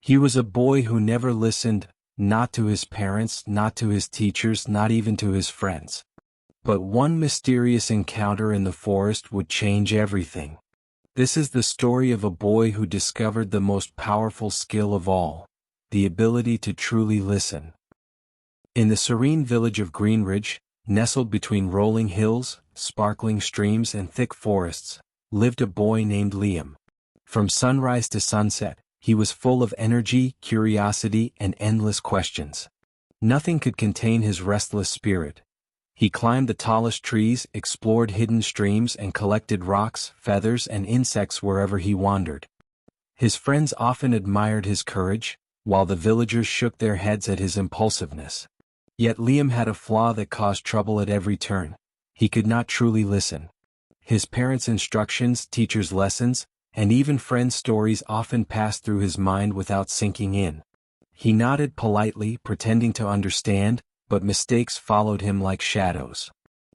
He was a boy who never listened, not to his parents, not to his teachers, not even to his friends. But one mysterious encounter in the forest would change everything. This is the story of a boy who discovered the most powerful skill of all, the ability to truly listen. In the serene village of Greenridge, nestled between rolling hills, sparkling streams and thick forests, lived a boy named Liam. From sunrise to sunset, he was full of energy, curiosity, and endless questions. Nothing could contain his restless spirit. He climbed the tallest trees, explored hidden streams, and collected rocks, feathers, and insects wherever he wandered. His friends often admired his courage, while the villagers shook their heads at his impulsiveness. Yet Liam had a flaw that caused trouble at every turn. He could not truly listen. His parents' instructions, teachers' lessons, and even friends' stories often passed through his mind without sinking in. He nodded politely, pretending to understand, but mistakes followed him like shadows.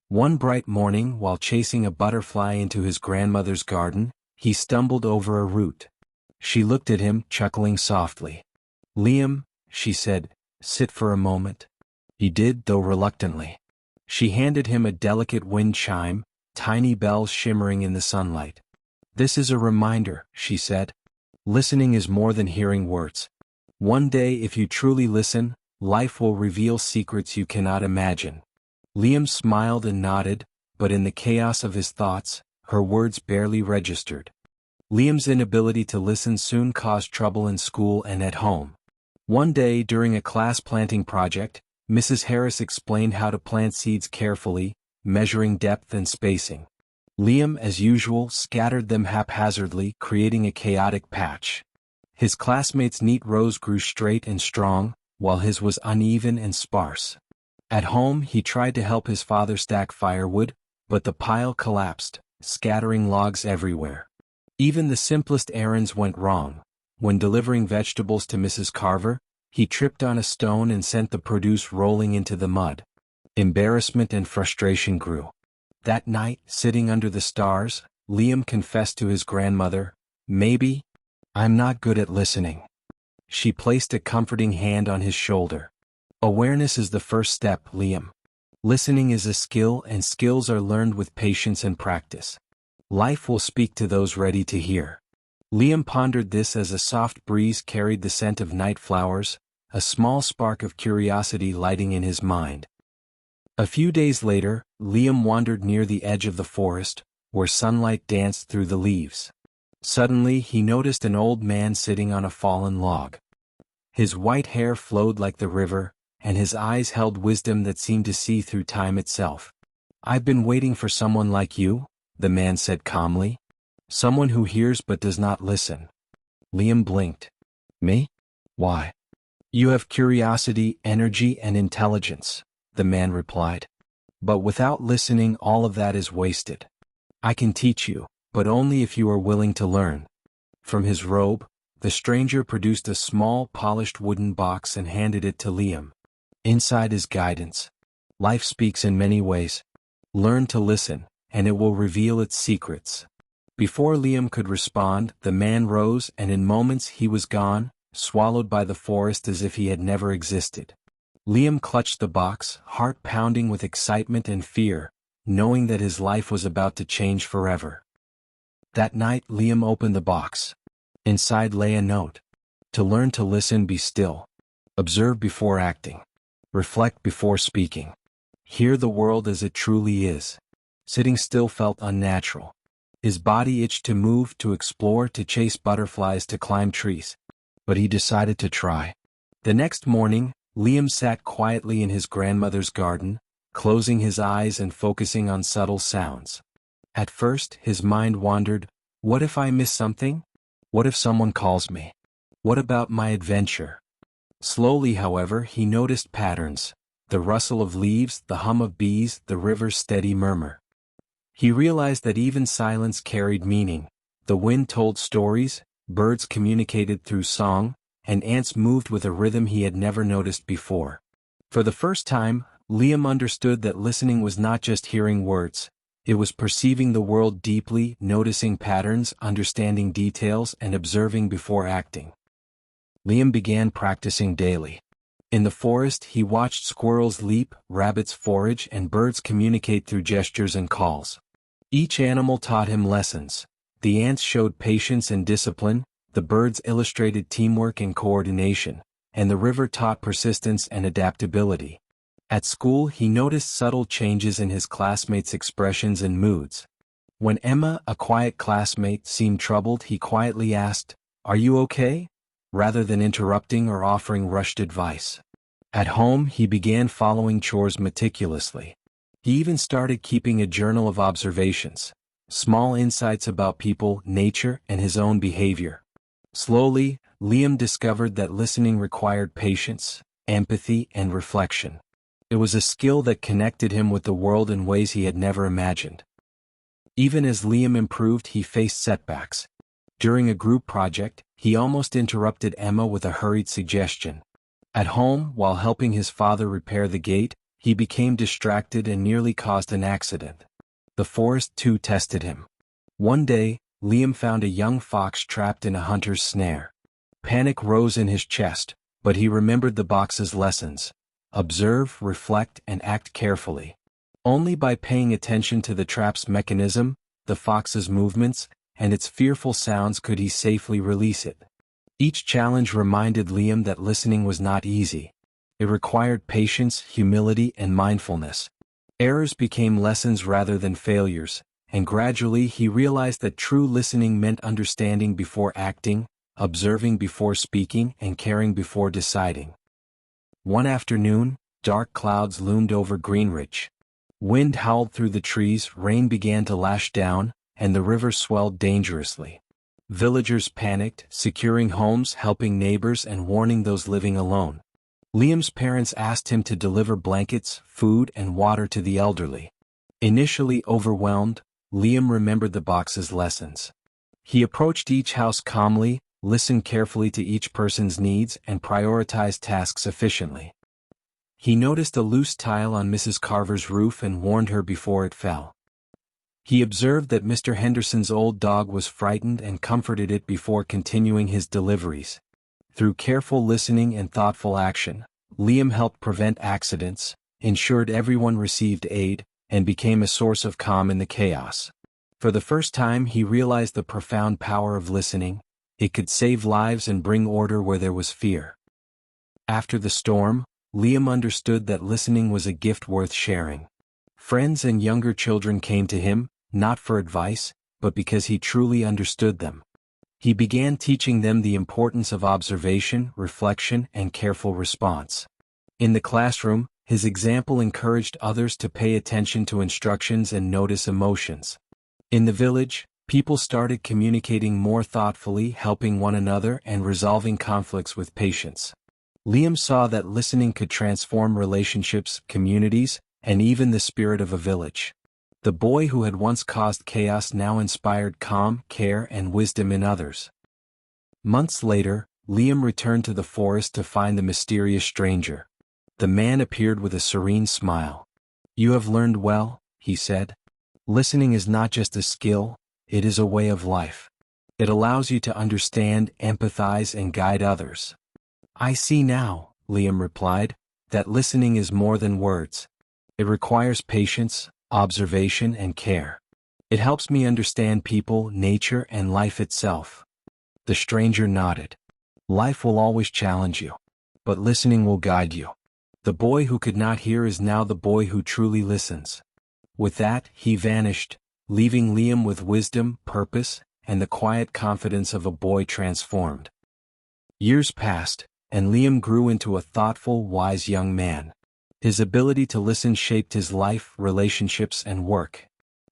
One bright morning, while chasing a butterfly into his grandmother's garden, he stumbled over a root. She looked at him, chuckling softly. "Liam," she said, "sit for a moment." He did, though reluctantly. She handed him a delicate wind chime, tiny bells shimmering in the sunlight. "This is a reminder," she said. "Listening is more than hearing words. One day, if you truly listen, life will reveal secrets you cannot imagine." Liam smiled and nodded, but in the chaos of his thoughts, her words barely registered. Liam's inability to listen soon caused trouble in school and at home. One day during a class planting project, Mrs. Harris explained how to plant seeds carefully, measuring depth and spacing. Liam, as usual, scattered them haphazardly, creating a chaotic patch. His classmates' neat rows grew straight and strong, while his was uneven and sparse. At home, he tried to help his father stack firewood, but the pile collapsed, scattering logs everywhere. Even the simplest errands went wrong. When delivering vegetables to Mrs. Carver, he tripped on a stone and sent the produce rolling into the mud. Embarrassment and frustration grew. That night, sitting under the stars, Liam confessed to his grandmother, "Maybe I'm not good at listening." She placed a comforting hand on his shoulder. "Awareness is the first step, Liam. Listening is a skill, and skills are learned with patience and practice. Life will speak to those ready to hear." Liam pondered this as a soft breeze carried the scent of night flowers, a small spark of curiosity lighting in his mind. A few days later, Liam wandered near the edge of the forest, where sunlight danced through the leaves. Suddenly, he noticed an old man sitting on a fallen log. His white hair flowed like the river, and his eyes held wisdom that seemed to see through time itself. "I've been waiting for someone like you," the man said calmly. "Someone who hears but does not listen." Liam blinked. "Me? Why?" "You have curiosity, energy, and intelligence," the man replied. "But without listening, all of that is wasted. I can teach you, but only if you are willing to learn." From his robe, the stranger produced a small, polished wooden box and handed it to Liam. "Inside is guidance. Life speaks in many ways. Learn to listen, and it will reveal its secrets." Before Liam could respond, the man rose, and in moments he was gone, swallowed by the forest as if he had never existed. Liam clutched the box, heart pounding with excitement and fear, knowing that his life was about to change forever. That night, Liam opened the box. Inside lay a note. To learn to listen, be still. Observe before acting. Reflect before speaking. Hear the world as it truly is. Sitting still felt unnatural. His body itched to move, to explore, to chase butterflies, to climb trees. But he decided to try. The next morning, Liam sat quietly in his grandmother's garden, closing his eyes and focusing on subtle sounds. At first, his mind wandered, what if I miss something? What if someone calls me? What about my adventure? Slowly, however, he noticed patterns, the rustle of leaves, the hum of bees, the river's steady murmur. He realized that even silence carried meaning. The wind told stories, birds communicated through song, and ants moved with a rhythm he had never noticed before. For the first time, Liam understood that listening was not just hearing words. It was perceiving the world deeply, noticing patterns, understanding details, and observing before acting. Liam began practicing daily. In the forest, he watched squirrels leap, rabbits forage, and birds communicate through gestures and calls. Each animal taught him lessons. The ants showed patience and discipline, the birds illustrated teamwork and coordination, and the river taught persistence and adaptability. At school, he noticed subtle changes in his classmates' expressions and moods. When Emma, a quiet classmate, seemed troubled, he quietly asked, "Are you okay?" rather than interrupting or offering rushed advice. At home, he began following chores meticulously. He even started keeping a journal of observations, small insights about people, nature, and his own behavior. Slowly, Liam discovered that listening required patience, empathy, and reflection. It was a skill that connected him with the world in ways he had never imagined. Even as Liam improved, he faced setbacks. During a group project, he almost interrupted Emma with a hurried suggestion. At home, while helping his father repair the gate, he became distracted and nearly caused an accident. The forest too tested him. One day, Liam found a young fox trapped in a hunter's snare. Panic rose in his chest, but he remembered the box's lessons. Observe, reflect, and act carefully. Only by paying attention to the trap's mechanism, the fox's movements, and its fearful sounds could he safely release it. Each challenge reminded Liam that listening was not easy. It required patience, humility, and mindfulness. Errors became lessons rather than failures, and gradually he realized that true listening meant understanding before acting, observing before speaking, and caring before deciding. One afternoon, dark clouds loomed over Greenridge. Wind howled through the trees, rain began to lash down, and the river swelled dangerously. Villagers panicked, securing homes, helping neighbors, and warning those living alone. Liam's parents asked him to deliver blankets, food, and water to the elderly. Initially overwhelmed, Liam remembered the box's lessons. He approached each house calmly, listened carefully to each person's needs, and prioritized tasks efficiently. He noticed a loose tile on Mrs. Carver's roof and warned her before it fell. He observed that Mr. Henderson's old dog was frightened and comforted it before continuing his deliveries. Through careful listening and thoughtful action, Liam helped prevent accidents, ensured everyone received aid, and became a source of calm in the chaos. For the first time, he realized the profound power of listening. It could save lives and bring order where there was fear. After the storm, Liam understood that listening was a gift worth sharing. Friends and younger children came to him, not for advice, but because he truly understood them. He began teaching them the importance of observation, reflection, and careful response. In the classroom, his example encouraged others to pay attention to instructions and notice emotions. In the village, people started communicating more thoughtfully, helping one another, and resolving conflicts with patience. Liam saw that listening could transform relationships, communities, and even the spirit of a village. The boy who had once caused chaos now inspired calm, care, and wisdom in others. Months later, Liam returned to the forest to find the mysterious stranger. The man appeared with a serene smile. "You have learned well," he said. "Listening is not just a skill, it is a way of life. It allows you to understand, empathize, and guide others." "I see now," Liam replied, "that listening is more than words. It requires patience, observation, and care. It helps me understand people, nature, and life itself." The stranger nodded. "Life will always challenge you, but listening will guide you. The boy who could not hear is now the boy who truly listens." With that, he vanished, leaving Liam with wisdom, purpose, and the quiet confidence of a boy transformed. Years passed, and Liam grew into a thoughtful, wise young man. His ability to listen shaped his life, relationships, and work.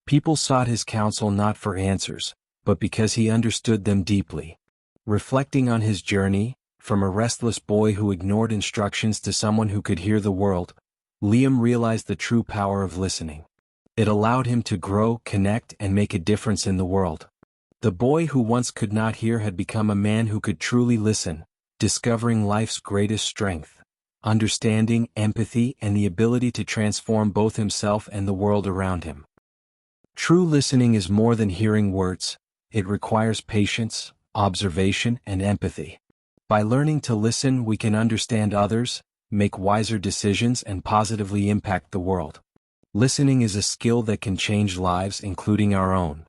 People sought his counsel not for answers, but because he understood them deeply. Reflecting on his journey, from a restless boy who ignored instructions to someone who could hear the world, Liam realized the true power of listening. It allowed him to grow, connect, and make a difference in the world. The boy who once could not hear had become a man who could truly listen, discovering life's greatest strength: understanding, empathy, and the ability to transform both himself and the world around him. True listening is more than hearing words. It requires patience, observation, and empathy. By learning to listen, we can understand others, make wiser decisions, and positively impact the world. Listening is a skill that can change lives, including our own.